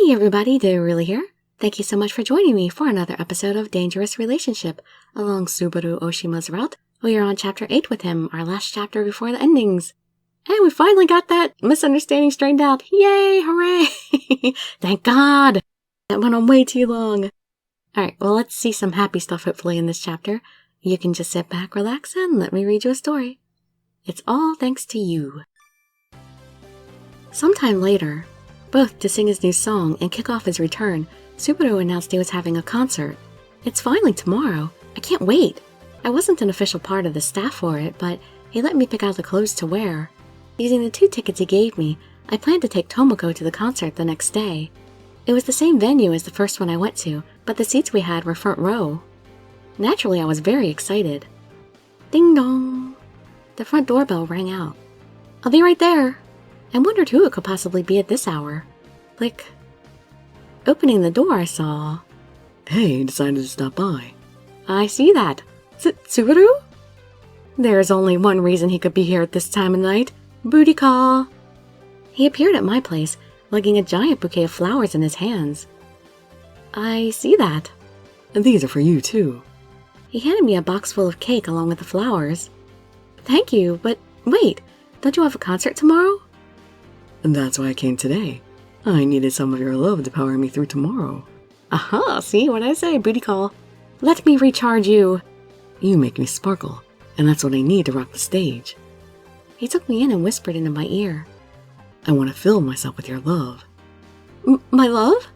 Hey everybody, Dirili here. Thank you so much for joining me for another episode of Dangerous Relationship along Subaru Oshima's route. We are on chapter 8 with him, our last chapter before the endings. And we finally got that misunderstanding straightened out. Yay, hooray! Thank God! That went on way too long. Alright, well let's see some happy stuff hopefully in this chapter. You can just sit back, relax, and let me read you a story. It's all thanks to you. Sometime later, both to sing his new song and kick off his return, Subaru announced he was having a concert. It's finally tomorrow. I can't wait. I wasn't an official part of the staff for it, but he let me pick out the clothes to wear. Using the 2 tickets he gave me, I planned to take Tomoko to the concert the next day. It was the same venue as the first one I went to, but the seats we had were front row. Naturally, I was very excited. Ding dong! The front doorbell rang out. I'll be right there. I wondered who it could possibly be at this hour. Click. Opening the door, I saw... Hey, decided to stop by. I see that. Subaru? There's only one reason he could be here at this time of night. Booty call. He appeared at my place, lugging a giant bouquet of flowers in his hands. I see that. And these are for you, too. He handed me a box full of cake along with the flowers. Thank you, but wait, don't you have a concert tomorrow? And that's why I came today. I needed some of your love to power me through tomorrow. Aha, see what I say, booty call. Let me recharge you. You make me sparkle, and that's what I need to rock the stage. He took me in and whispered into my ear. I want to fill myself with your love. My love?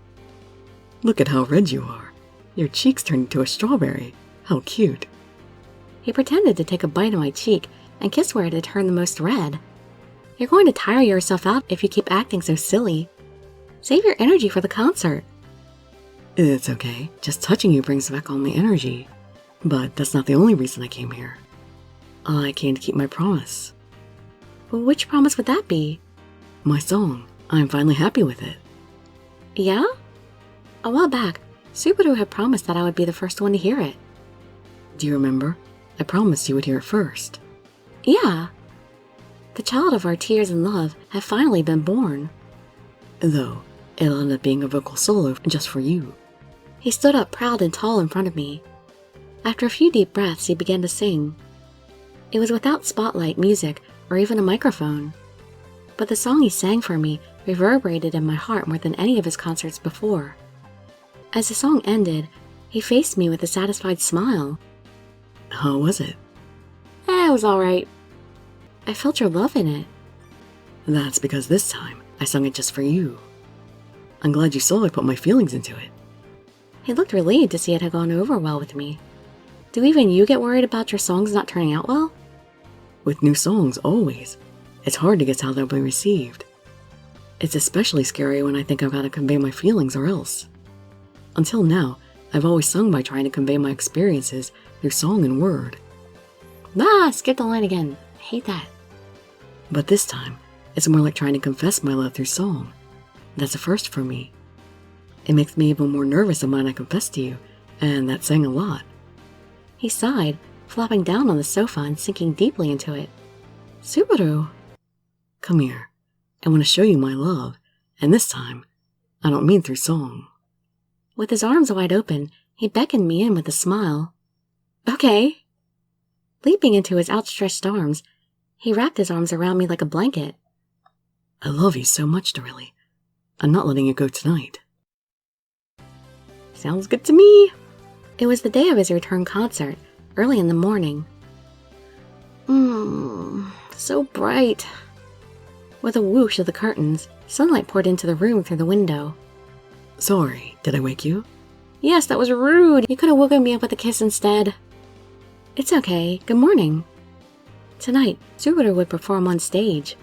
Look at how red you are. Your cheeks turned into a strawberry. How cute. He pretended to take a bite of my cheek and kiss where it had turned the most red. You're going to tire yourself out if you keep acting so silly. Save your energy for the concert. It's okay. Just touching you brings back all my energy. But that's not the only reason I came here. I came to keep my promise. Well, which promise would that be? My song. I'm finally happy with it. Yeah? A while back, Subaru had promised that I would be the first one to hear it. Do you remember? I promised you would hear it first. Yeah. The child of our tears and love have finally been born. Though, it'll end up being a vocal solo just for you. He stood up proud and tall in front of me. After a few deep breaths, he began to sing. It was without spotlight, music, or even a microphone. But the song he sang for me reverberated in my heart more than any of his concerts before. As the song ended, he faced me with a satisfied smile. How was it? It was alright. I felt your love in it. That's because this time, I sung it just for you. I'm glad you saw I put my feelings into it. He looked relieved to see it had gone over well with me. Do even you get worried about your songs not turning out well? With new songs, always. It's hard to guess how they'll be received. It's especially scary when I think I've got to convey my feelings or else. Until now, I've always sung by trying to convey my experiences through song and word. Skip the line again. I hate that. But this time, it's more like trying to confess my love through song. That's a first for me. It makes me even more nervous than when I confess to you, and that's saying a lot. He sighed, flopping down on the sofa and sinking deeply into it. Subaru! Come here. I want to show you my love, and this time, I don't mean through song. With his arms wide open, he beckoned me in with a smile. Okay. Leaping into his outstretched arms, he wrapped his arms around me like a blanket. I love you so much, Dirili. I'm not letting you go tonight. Sounds good to me. It was the day of his return concert, early in the morning. So bright. With a whoosh of the curtains, sunlight poured into the room through the window. Sorry, did I wake you? Yes, that was rude. You could have woken me up with a kiss instead. It's okay. Good morning. Tonight, Subaru would perform on stage.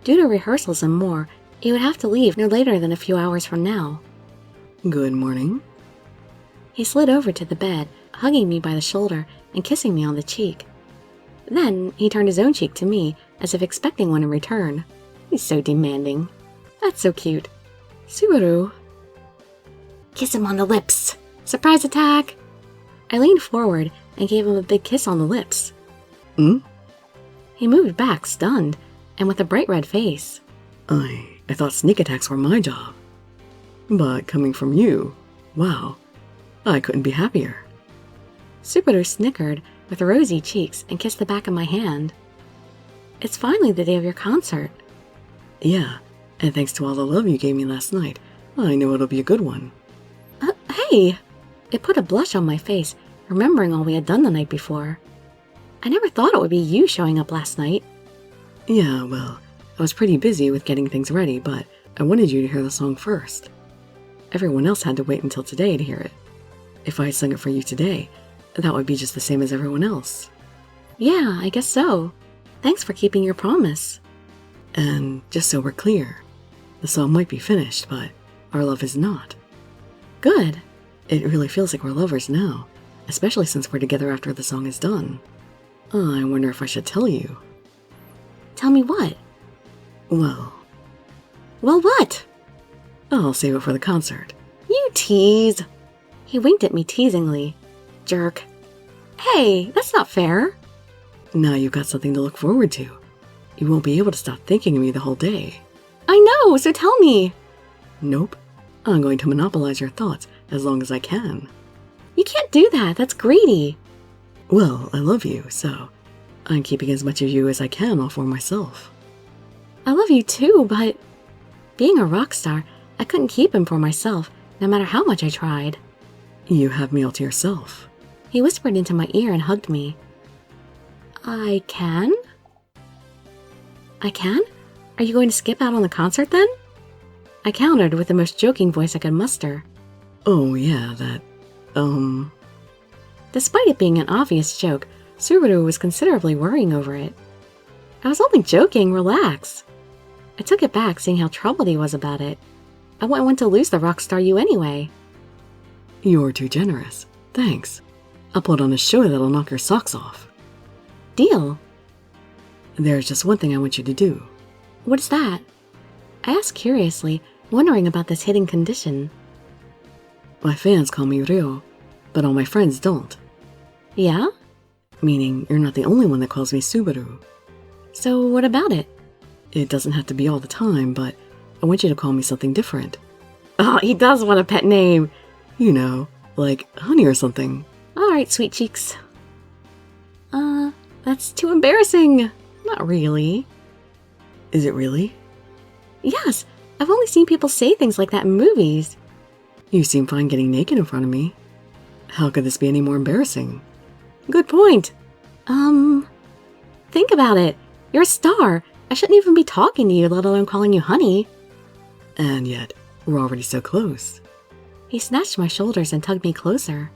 Due to rehearsals and more, he would have to leave no later than a few hours from now. Good morning. He slid over to the bed, hugging me by the shoulder and kissing me on the cheek. Then he turned his own cheek to me, as if expecting one in return. He's so demanding. That's so cute. Subaru. Kiss him on the lips. Surprise attack. I leaned forward and gave him a big kiss on the lips. He moved back, stunned, and with a bright red face. I thought sneak attacks were my job. But coming from you, wow, I couldn't be happier. Subaru snickered with rosy cheeks and kissed the back of my hand. It's finally the day of your concert. Yeah, and thanks to all the love you gave me last night, I know it'll be a good one. Hey! It put a blush on my face, remembering all we had done the night before. I never thought it would be you showing up last night. Yeah, well, I was pretty busy with getting things ready, but I wanted you to hear the song first. Everyone else had to wait until today to hear it. If I had sung it for you today, that would be just the same as everyone else. Yeah, I guess so. Thanks for keeping your promise. And just so we're clear, the song might be finished, but our love is not. Good. It really feels like we're lovers now, especially since we're together after the song is done. I wonder if I should tell you. Tell me what? Well, what? I'll save it for the concert. You tease. He winked at me teasingly. Jerk. Hey, that's not fair. Now you've got something to look forward to. You won't be able to stop thinking of me the whole day. I know, so tell me. Nope. I'm going to monopolize your thoughts as long as I can. You can't do that, that's greedy. Well, I love you, so I'm keeping as much of you as I can all for myself. I love you too, but being a rock star, I couldn't keep him for myself, no matter how much I tried. You have me all to yourself. He whispered into my ear and hugged me. I can? I can? Are you going to skip out on the concert then? I countered with the most joking voice I could muster. Oh yeah, that, Despite it being an obvious joke, Subaru was considerably worrying over it. I was only joking, relax. I took it back, seeing how troubled he was about it. I wouldn't want to lose the rock star you anyway. You're too generous. Thanks. I'll put on a show that'll knock your socks off. Deal. There's just one thing I want you to do. What is that? I asked curiously, wondering about this hidden condition. My fans call me Ryo, but all my friends don't. Yeah? Meaning you're not the only one that calls me Subaru. So what about it? It doesn't have to be all the time, but I want you to call me something different. Oh, he does want a pet name. You know, like Honey or something. Alright, sweet cheeks. That's too embarrassing. Not really. Is it really? Yes, I've only seen people say things like that in movies. You seem fine getting naked in front of me. How could this be any more embarrassing? Good point. Think about it. You're a star. I shouldn't even be talking to you, let alone calling you honey. And yet, we're already so close. He snatched my shoulders and tugged me closer.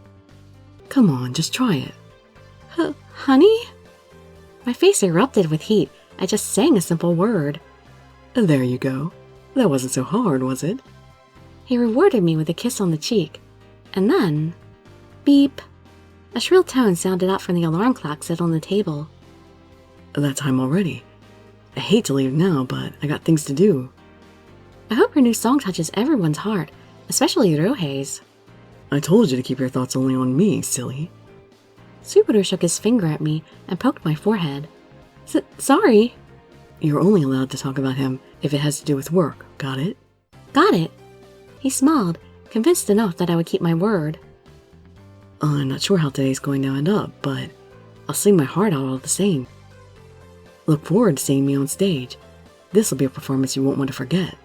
Come on, just try it. Honey? My face erupted with heat. I just sang a simple word. There you go. That wasn't so hard, was it? He rewarded me with a kiss on the cheek. And then... beep. A shrill tone sounded out from the alarm clock set on the table. That time already. I hate to leave now, but I got things to do. I hope your new song touches everyone's heart, especially Ryohei's. I told you to keep your thoughts only on me, silly. Subaru shook his finger at me and poked my forehead. Sorry. You're only allowed to talk about him if it has to do with work, got it? Got it. He smiled, convinced enough that I would keep my word. I'm not sure how today's going to end up, but I'll sing my heart out all the same. Look forward to seeing me on stage. This'll be a performance you won't want to forget.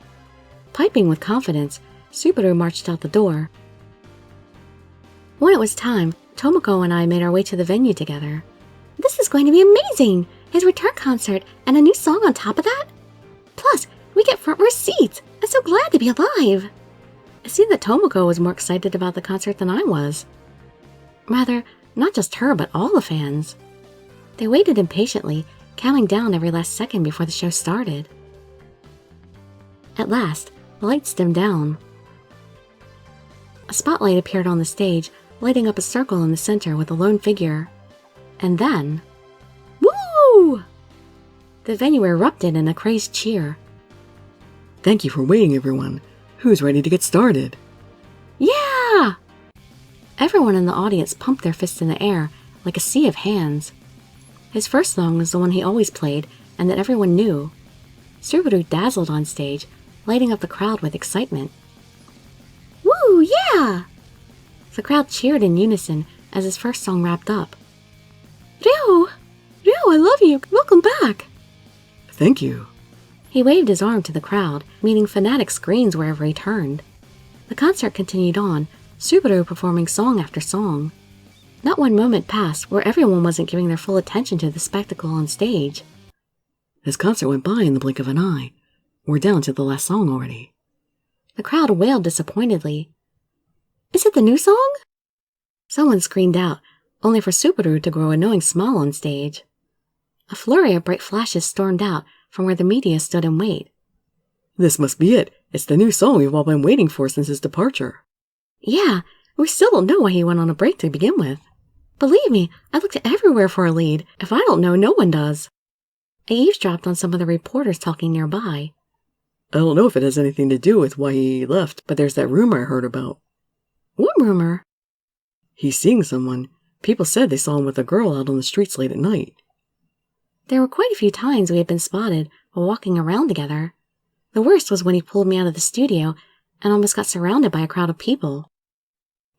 Piping with confidence, Subaru marched out the door. When it was time, Tomoko and I made our way to the venue together. This is going to be amazing! His return concert and a new song on top of that? Plus, we get front row seats! I'm so glad to be alive! It seemed that Tomoko was more excited about the concert than I was. Rather, not just her, but all the fans. They waited impatiently, counting down every last second before the show started. At last, the lights dimmed down. A spotlight appeared on the stage, lighting up a circle in the center with a lone figure. And then... woo! The venue erupted in a crazed cheer. Thank you for waiting, everyone. Who's ready to get started? Yeah! Everyone in the audience pumped their fists in the air, like a sea of hands. His first song was the one he always played, and that everyone knew. Subaru dazzled on stage, lighting up the crowd with excitement. Yeah! The crowd cheered in unison as his first song wrapped up. Ryo! Ryo, I love you! Welcome back! Thank you. He waved his arm to the crowd, meeting fanatic screams wherever he turned. The concert continued on, Subaru performing song after song. Not one moment passed where everyone wasn't giving their full attention to the spectacle on stage. This concert went by in the blink of an eye. We're down to the last song already. The crowd wailed disappointedly. Is it the new song? Someone screamed out, only for Subaru to grow a knowing smile on stage. A flurry of bright flashes stormed out from where the media stood in wait. This must be it. It's the new song we've all been waiting for since his departure. Yeah, we still don't know why he went on a break to begin with. Believe me, I looked everywhere for a lead. If I don't know, no one does. I eavesdropped on some of the reporters talking nearby. I don't know if it has anything to do with why he left, but there's that rumor I heard about. What rumor? He's seeing someone. People said they saw him with a girl out on the streets late at night. There were quite a few times we had been spotted while walking around together. The worst was when he pulled me out of the studio and almost got surrounded by a crowd of people.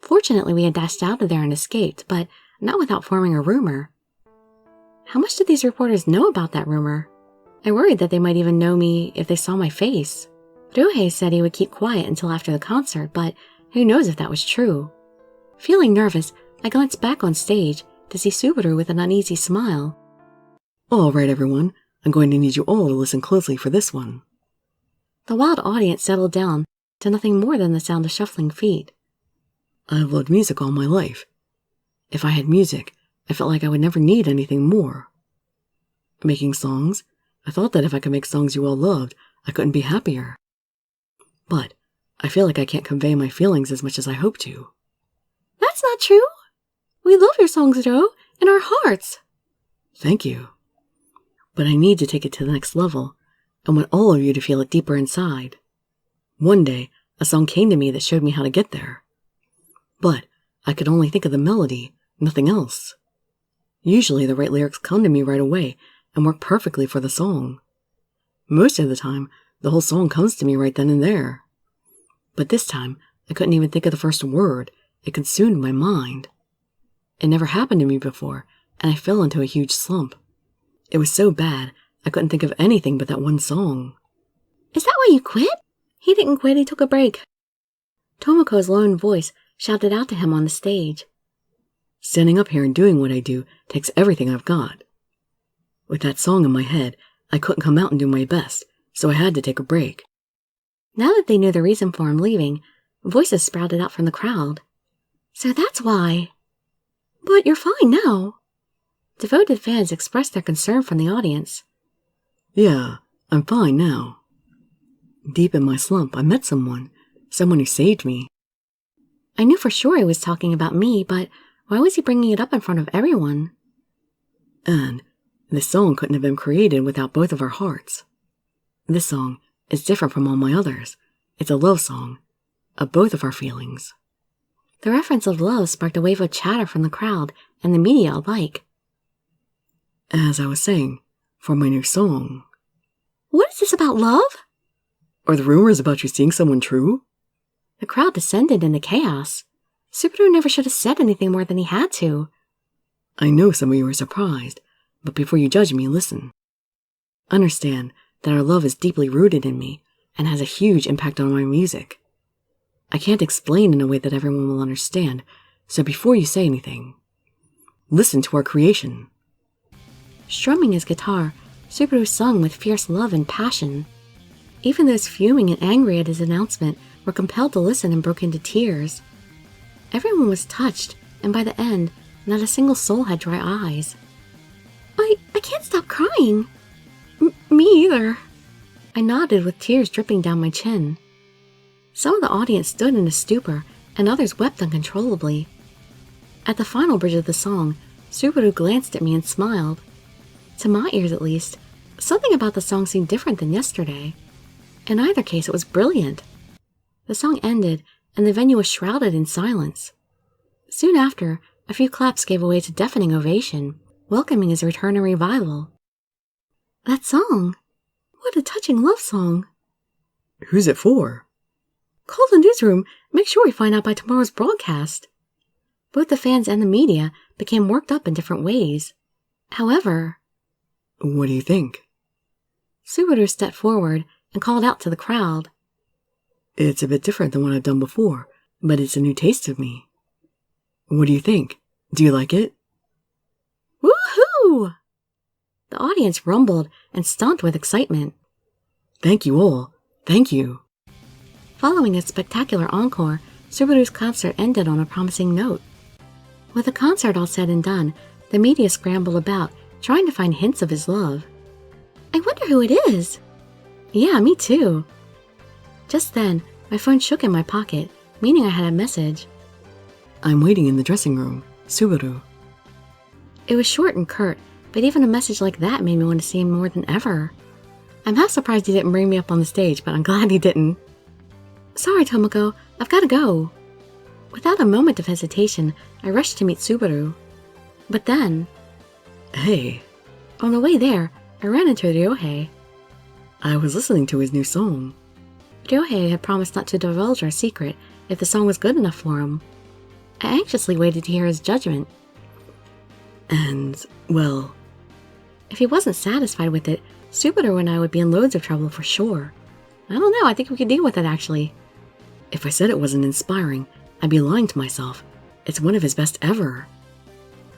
Fortunately, we had dashed out of there and escaped, but not without forming a rumor. How much did these reporters know about that rumor? I worried that they might even know me if they saw my face. Ryohei said he would keep quiet until after the concert, but who knows if that was true. Feeling nervous, I glanced back on stage to see Subaru with an uneasy smile. All right, everyone. I'm going to need you all to listen closely for this one. The wild audience settled down to nothing more than the sound of shuffling feet. I've loved music all my life. If I had music, I felt like I would never need anything more. Making songs, I thought that if I could make songs you all loved, I couldn't be happier. But I feel like I can't convey my feelings as much as I hope to. That's not true. We love your songs, Ro, in our hearts. Thank you. But I need to take it to the next level. I want all of you to feel it deeper inside. One day, a song came to me that showed me how to get there. But I could only think of the melody, nothing else. Usually the right lyrics come to me right away and work perfectly for the song. Most of the time, the whole song comes to me right then and there. But this time, I couldn't even think of the first word. It consumed my mind. It never happened to me before, and I fell into a huge slump. It was so bad, I couldn't think of anything but that one song. Is that why you quit? He didn't quit, he took a break. Tomoko's lone voice shouted out to him on the stage. Standing up here and doing what I do takes everything I've got. With that song in my head, I couldn't come out and do my best, so I had to take a break. Now that they knew the reason for him leaving, voices sprouted out from the crowd. So that's why. But you're fine now. Devoted fans expressed their concern from the audience. Yeah, I'm fine now. Deep in my slump, I met someone who saved me. I knew for sure he was talking about me, but why was he bringing it up in front of everyone? And this song couldn't have been created without both of our hearts. This song is different from all my others. It's a love song of both of our feelings. The reference of love sparked a wave of chatter from the crowd and the media alike. As I was saying, for my new song. What is this about love? Are the rumors about you seeing someone true? The crowd descended into chaos. Subaru never should have said anything more than he had to. I know some of you are surprised, but before you judge me, listen. Understand that our love is deeply rooted in me and has a huge impact on my music. I can't explain in a way that everyone will understand, so before you say anything, listen to our creation. Strumming his guitar, Subaru sung with fierce love and passion. Even those fuming and angry at his announcement were compelled to listen and broke into tears. Everyone was touched, and by the end, not a single soul had dry eyes. I can't stop crying. Me either. I nodded with tears dripping down my chin. Some of the audience stood in a stupor, and others wept uncontrollably. At the final bridge of the song, Subaru glanced at me and smiled. To my ears at least, something about the song seemed different than yesterday. In either case, it was brilliant. The song ended, and the venue was shrouded in silence. Soon after, a few claps gave way to deafening ovation, welcoming his return and revival. That song! What a touching love song! Who's it for? Call the newsroom. Make sure we find out by tomorrow's broadcast. Both the fans and the media became worked up in different ways. However... What do you think? Subaru stepped forward and called out to the crowd. It's a bit different than what I've done before, but it's a new taste of me. What do you think? Do you like it? Woohoo! The audience rumbled and stomped with excitement. Thank you all. Thank you. Following a spectacular encore, Subaru's concert ended on a promising note. With the concert all said and done, the media scrambled about, trying to find hints of his love. I wonder who it is. Yeah, me too. Just then, my phone shook in my pocket, meaning I had a message. I'm waiting in the dressing room. Subaru. It was short and curt, but even a message like that made me want to see him more than ever. I'm half surprised he didn't bring me up on the stage, but I'm glad he didn't. Sorry, Tomoko, I've got to go. Without a moment of hesitation, I rushed to meet Subaru. But then... Hey. On the way there, I ran into Ryohei. I was listening to his new song. Ryohei had promised not to divulge our secret if the song was good enough for him. I anxiously waited to hear his judgment. And, well... If he wasn't satisfied with it, Subaru and I would be in loads of trouble for sure. I don't know, I think we could deal with it actually. If I said it wasn't inspiring, I'd be lying to myself. It's one of his best ever.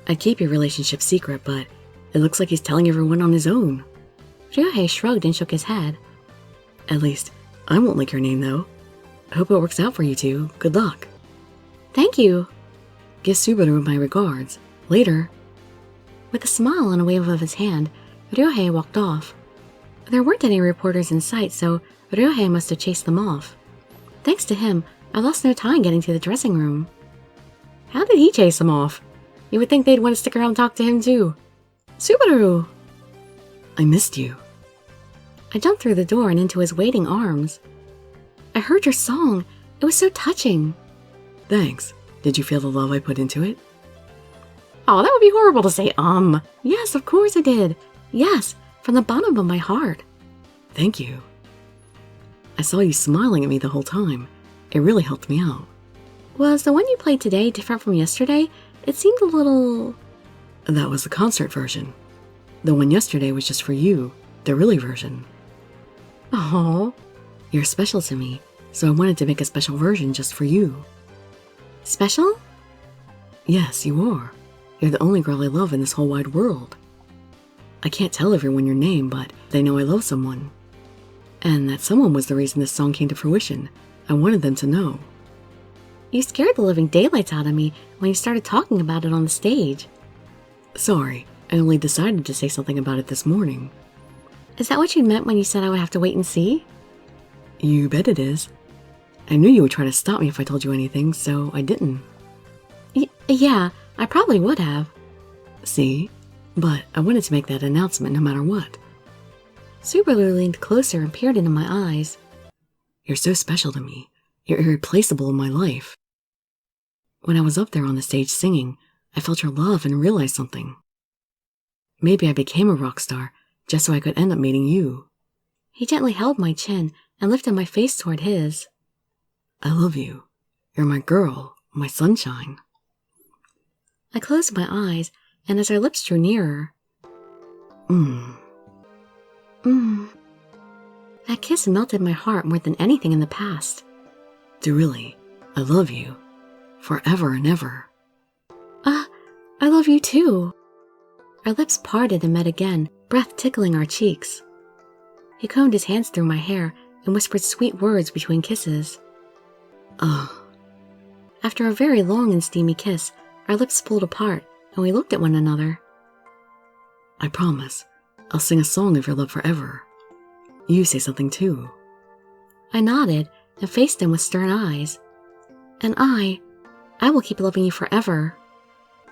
I'd keep your relationship secret, but it looks like he's telling everyone on his own. Ryohei shrugged and shook his head. At least, I won't leak your name though. I hope it works out for you two. Good luck. Thank you. Give Subaru my regards. Later. With a smile and a wave of his hand, Ryohei walked off. There weren't any reporters in sight, so Ryohei must have chased them off. Thanks to him, I lost no time getting to the dressing room. How did he chase them off? You would think they'd want to stick around and talk to him too. Subaru! I missed you. I jumped through the door and into his waiting arms. I heard your song. It was so touching. Thanks. Did you feel the love I put into it? Oh, that would be horrible to say, Yes, of course I did. Yes, from the bottom of my heart. Thank you. I saw you smiling at me the whole time. It really helped me out. Was the one you played today different from yesterday? It seemed a little... That was the concert version. The one yesterday was just for you, the Dirili version. Oh. You're special to me, so I wanted to make a special version just for you. Special? Yes, you are. You're the only girl I love in this whole wide world. I can't tell everyone your name, but they know I love someone. And that someone was the reason this song came to fruition. I wanted them to know. You scared the living daylights out of me when you started talking about it on the stage. Sorry, I only decided to say something about it this morning. Is that what you meant when you said I would have to wait and see? You bet it is. I knew you would try to stop me if I told you anything, so I didn't. Yeah, I probably would have. See? But I wanted to make that announcement no matter what. Subaru leaned closer and peered into my eyes. You're so special to me. You're irreplaceable in my life. When I was up there on the stage singing, I felt your love and realized something. Maybe I became a rock star just so I could end up meeting you. He gently held my chin and lifted my face toward his. I love you. You're my girl, my sunshine. I closed my eyes, and as our lips drew nearer... That kiss melted my heart more than anything in the past. Dirili, I love you. Forever and ever. I love you too. Our lips parted and met again, breath tickling our cheeks. He combed his hands through my hair and whispered sweet words between kisses. After a very long and steamy kiss, our lips pulled apart and we looked at one another. I promise, I'll sing a song of your love forever. You say something too. I nodded and faced him with stern eyes. And I will keep loving you forever.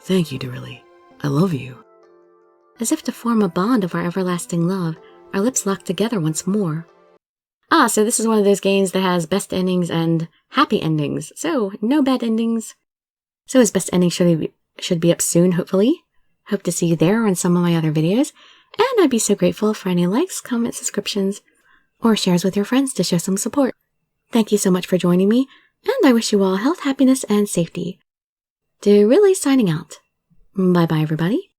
Thank you, Dirili. I love you. As if to form a bond of our everlasting love, our lips locked together once more. So this is one of those games that has best endings and happy endings. So, no bad endings. So his best ending should be up soon, hopefully. Hope to see you there or in some of my other videos. And I'd be so grateful for any likes, comments, subscriptions, or shares with your friends to show some support. Thank you so much for joining me, and I wish you all health, happiness, and safety. Dirili signing out. Bye-bye, everybody.